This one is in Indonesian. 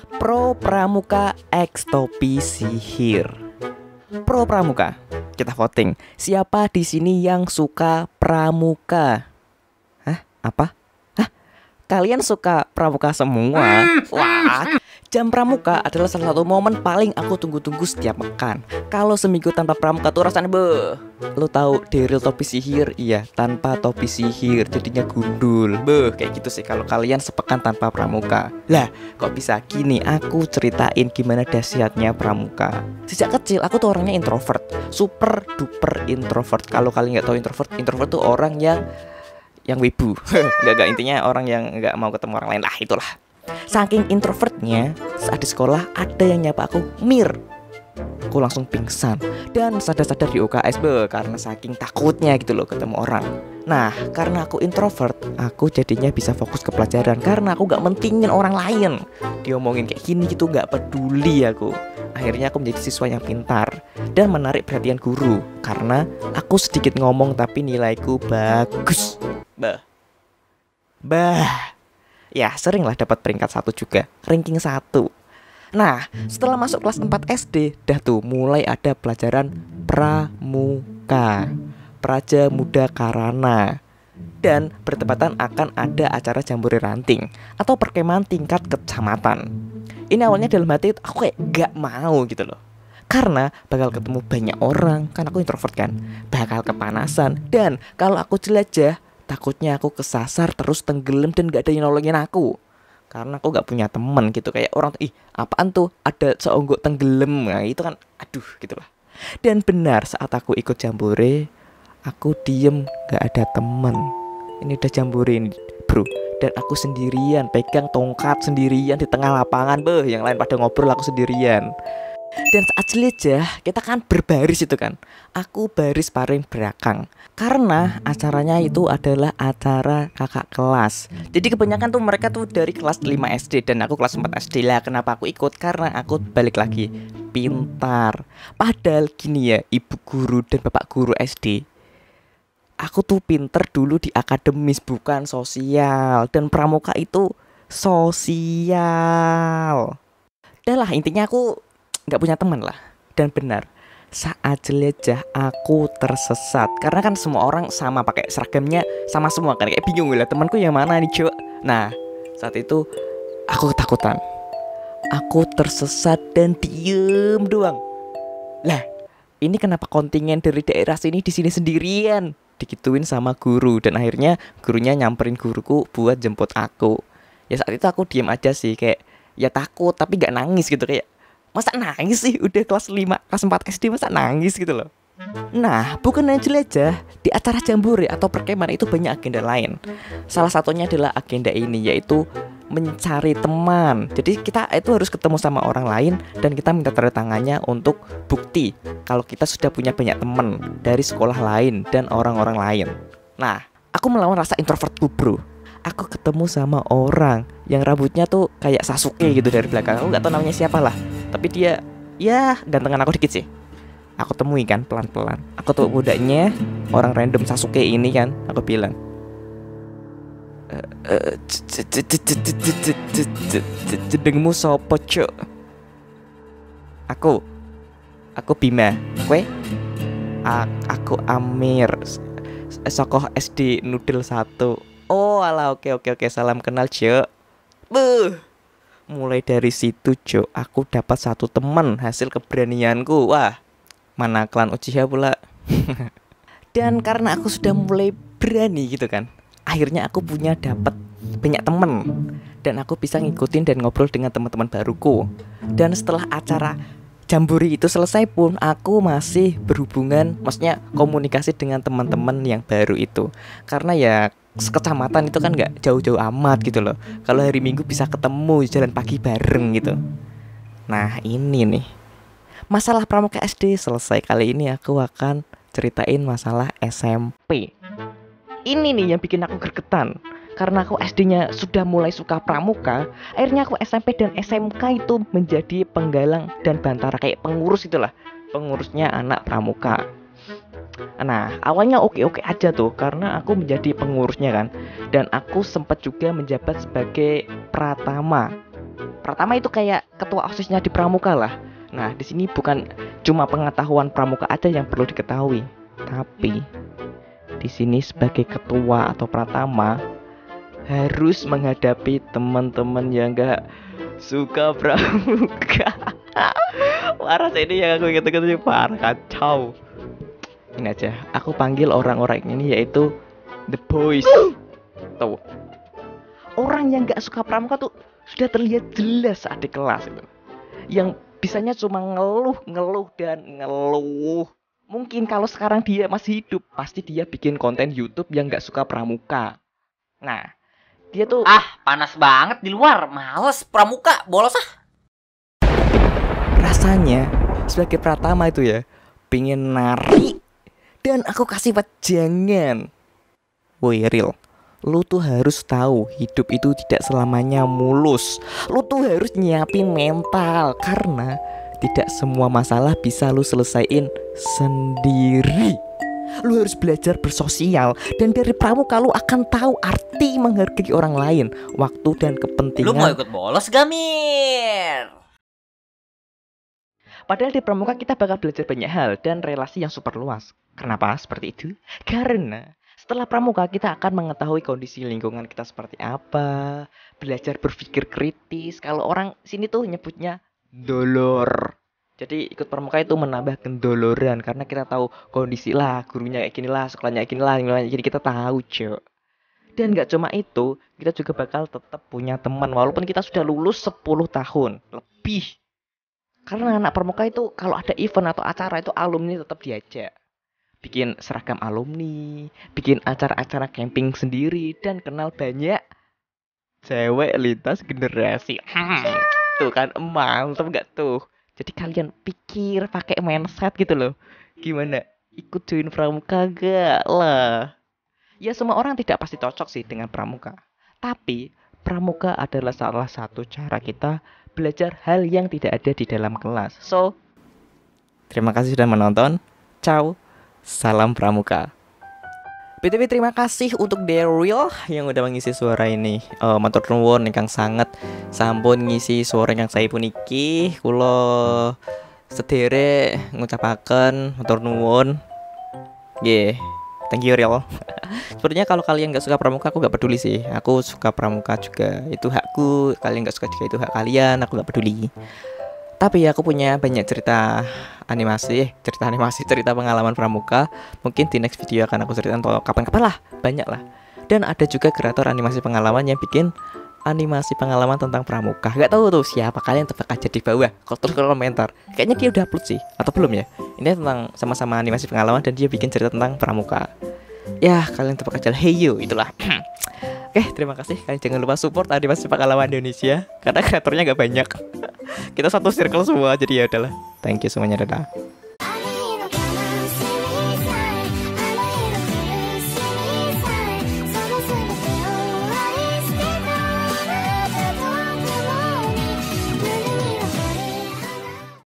Pro Pramuka X topi sihir. Pro Pramuka, kita voting. Siapa di sini yang suka pramuka? Hah? Apa? Hah? Kalian suka pramuka semua? Wah, jam pramuka adalah salah satu momen paling aku tunggu-tunggu setiap pekan. Kalau seminggu tanpa pramuka tuh rasanya beuh. Lo tahu Daryl topi sihir? Iya, tanpa topi sihir jadinya gundul. Beuh, kayak gitu sih kalau kalian sepekan tanpa pramuka. Lah, kok bisa gini? Aku ceritain gimana dahsyatnya pramuka. Sejak kecil aku tuh orangnya introvert, super duper introvert. Kalau kalian nggak tahu introvert tuh orang yang wibu. Nggak intinya orang yang nggak mau ketemu orang lain lah, itulah. Saking introvertnya, saat di sekolah ada yang nyapa aku Mir. Aku langsung pingsan dan sadar-sadar di UKS karena saking takutnya gitu loh ketemu orang. Nah, karena aku introvert, aku jadinya bisa fokus ke pelajaran karena aku gak mentingin orang lain. Diomongin kayak gini gitu gak peduli aku. Akhirnya aku menjadi siswa yang pintar dan menarik perhatian guru karena aku sedikit ngomong tapi nilaiku bagus. Ya, seringlah dapat peringkat 1 juga, ranking 1. Nah, setelah masuk kelas 4 SD, dah tuh mulai ada pelajaran pramuka, Praja Muda Karana. Dan bertepatan akan ada acara jambore ranting atau perkemahan tingkat kecamatan. Ini awalnya dalam hati aku kayak gak mau gitu loh, karena bakal ketemu banyak orang, kan aku introvert kan, bakal kepanasan. Dan kalau aku jelajah, takutnya aku kesasar terus tenggelam dan gak ada yang nolongin aku. Karena aku gak punya teman gitu. Kayak orang tuh, ih apaan tuh ada seonggok tenggelam. Nah itu kan aduh gitulah. Dan benar saat aku ikut jambore, aku diem gak ada teman. Ini udah jambore ini bro, dan aku sendirian pegang tongkat sendirian di tengah lapangan. Yang lain pada ngobrol, aku sendirian. Dan saat jelajah kita kan berbaris itu kan. Aku baris paling belakang karena acaranya itu adalah acara kakak kelas. Jadi kebanyakan tuh mereka tuh dari kelas 5 SD dan aku kelas 4 SD lah. Kenapa aku ikut? Karena aku balik lagi pintar. Padahal gini ya, ibu guru dan bapak guru SD, aku tuh pinter dulu di akademis bukan sosial. Dan pramuka itu sosial. Udah lah, intinya aku gak punya teman lah. Dan benar, saat jelajah aku tersesat karena kan semua orang sama, pakai seragamnya sama semua kan. Kayak bingung lah, temanku yang mana nih cok. Nah saat itu aku ketakutan, aku tersesat dan diem doang. Lah ini kenapa kontingen dari daerah sini di sini sendirian, digituin sama guru. Dan akhirnya gurunya nyamperin guruku buat jemput aku. Ya saat itu aku diem aja sih, kayak ya takut tapi gak nangis gitu. Kayak masa nangis sih, udah kelas 5, kelas 4 SD masa nangis gitu loh. Nah, bukan hanya jelajah, di acara jambore atau perkemahan itu banyak agenda lain. Salah satunya adalah agenda ini, yaitu mencari teman. Jadi kita itu harus ketemu sama orang lain dan kita minta tanda tangannya untuk bukti kalau kita sudah punya banyak teman dari sekolah lain dan orang-orang lain. Nah, aku melawan rasa introvertku bro. Aku ketemu sama orang yang rambutnya tuh kayak Sasuke gitu dari belakang. Aku gak tahu namanya siapa lah, tapi dia ya gantengan aku dikit sih. Aku temui kan pelan-pelan. Aku tuh mudanya orang random Sasuke ini kan. Aku bilang, jenengmu sopo cuk? Aku Bima. Kue? Aku Amir, Sokoh SD Nudel 1. Oh alah, oke, salam kenal cuk. Mulai dari situ cuk, aku dapat satu teman hasil keberanianku. Wah, mana klan Uchiha pula. Dan karena aku sudah mulai berani gitu kan, akhirnya aku punya dapat banyak teman dan aku bisa ngikutin dan ngobrol dengan teman-teman baruku. Dan setelah acara jambore itu selesai pun aku masih berhubungan, maksudnya komunikasi dengan teman-teman yang baru itu. Karena ya sekecamatan itu kan gak jauh-jauh amat gitu loh. Kalau hari Minggu bisa ketemu jalan pagi bareng gitu. Nah ini nih, masalah pramuka SD selesai. Kali ini aku akan ceritain masalah SMP. Ini nih yang bikin aku gregetan. Karena aku SD-nya sudah mulai suka pramuka, akhirnya aku SMP dan SMK itu menjadi penggalang dan bantara, kayak pengurus itulah, pengurusnya anak pramuka. Nah awalnya oke-oke aja tuh karena aku menjadi pengurusnya kan. Dan aku sempat juga menjabat sebagai pratama. Pratama itu kayak ketua OSISnya di Pramuka lah. Nah, di sini bukan cuma pengetahuan Pramuka aja yang perlu diketahui, tapi di sini sebagai ketua atau Pratama harus menghadapi teman-teman yang gak suka Pramuka. Parah sih ini yang aku inget-inget sih, parah kacau. Ini aja, aku panggil orang-orang ini yaitu The Boys. Tuh, orang yang gak suka Pramuka tuh sudah terlihat jelas saat di kelas itu. Yang bisanya cuma ngeluh dan ngeluh. Mungkin kalau sekarang dia masih hidup, pasti dia bikin konten YouTube yang gak suka Pramuka. Nah, dia tuh panas banget di luar, males Pramuka, bolos ah. Rasanya sebagai Pratama itu ya, pingin nari dan aku kasih wejangan. Woi real, lu tuh harus tahu hidup itu tidak selamanya mulus. Lu tuh harus nyiapin mental, karena tidak semua masalah bisa lu selesaiin sendiri. Lu harus belajar bersosial, dan dari Pramuka lu akan tahu arti menghargai orang lain, waktu dan kepentingan. Lu mau ikut bolos gak, Mir? Padahal di Pramuka kita bakal belajar banyak hal dan relasi yang super luas. Kenapa seperti itu? Karena setelah Pramuka kita akan mengetahui kondisi lingkungan kita seperti apa, belajar berpikir kritis. Kalau orang sini tuh nyebutnya dolor. Jadi ikut Pramuka itu menambah kendoloran, karena kita tahu kondisi lah, gurunya kayak gini lah, sekolahnya kayak gini lah, jadi kita tahu, Cok. Dan gak cuma itu, kita juga bakal tetap punya teman walaupun kita sudah lulus 10 tahun lebih. Karena anak Pramuka itu kalau ada event atau acara itu alumni tetap diajak. Bikin seragam alumni, bikin acara-acara camping sendiri, dan kenal banyak cewek lintas generasi. Tuh kan mantap gak tuh? Jadi kalian pikir pakai mindset gitu loh. Gimana? Ikut join Pramuka gak lah? Ya semua orang tidak pasti cocok sih dengan Pramuka. Tapi Pramuka adalah salah satu cara kita belajar hal yang tidak ada di dalam kelas. So, terima kasih sudah menonton. Ciao. Salam Pramuka. BTW terima kasih untuk Daryl yang udah mengisi suara ini. Matur nuwun ingkang sanget sampun ngisi suara yang saya puniki. Kula sederek ngucapaken matur nuwun. Nggih. Thank you Real. Sepertinya kalau kalian gak suka Pramuka, aku gak peduli sih. Aku suka Pramuka juga, itu hakku. Kalian gak suka juga, itu hak kalian. Aku gak peduli. Tapi aku punya banyak cerita pengalaman Pramuka. Mungkin di next video akan aku ceritain, atau kapan-kapan lah, banyak lah. Dan ada juga kreator animasi pengalaman yang bikin animasi pengalaman tentang Pramuka. Gak tahu tuh siapa, kalian tebak aja di bawah. Terus komentar. Kayaknya dia udah upload sih, atau belum ya? Ini tentang sama-sama animasi pengalaman dan dia bikin cerita tentang Pramuka. Ya kalian tebak aja lah. Hey yo, itulah. Oke, terima kasih. Kalian jangan lupa support animasi pengalaman Indonesia, karena kreatornya gak banyak. Kita satu circle semua, jadi ya udahlah. Thank you semuanya, dadah.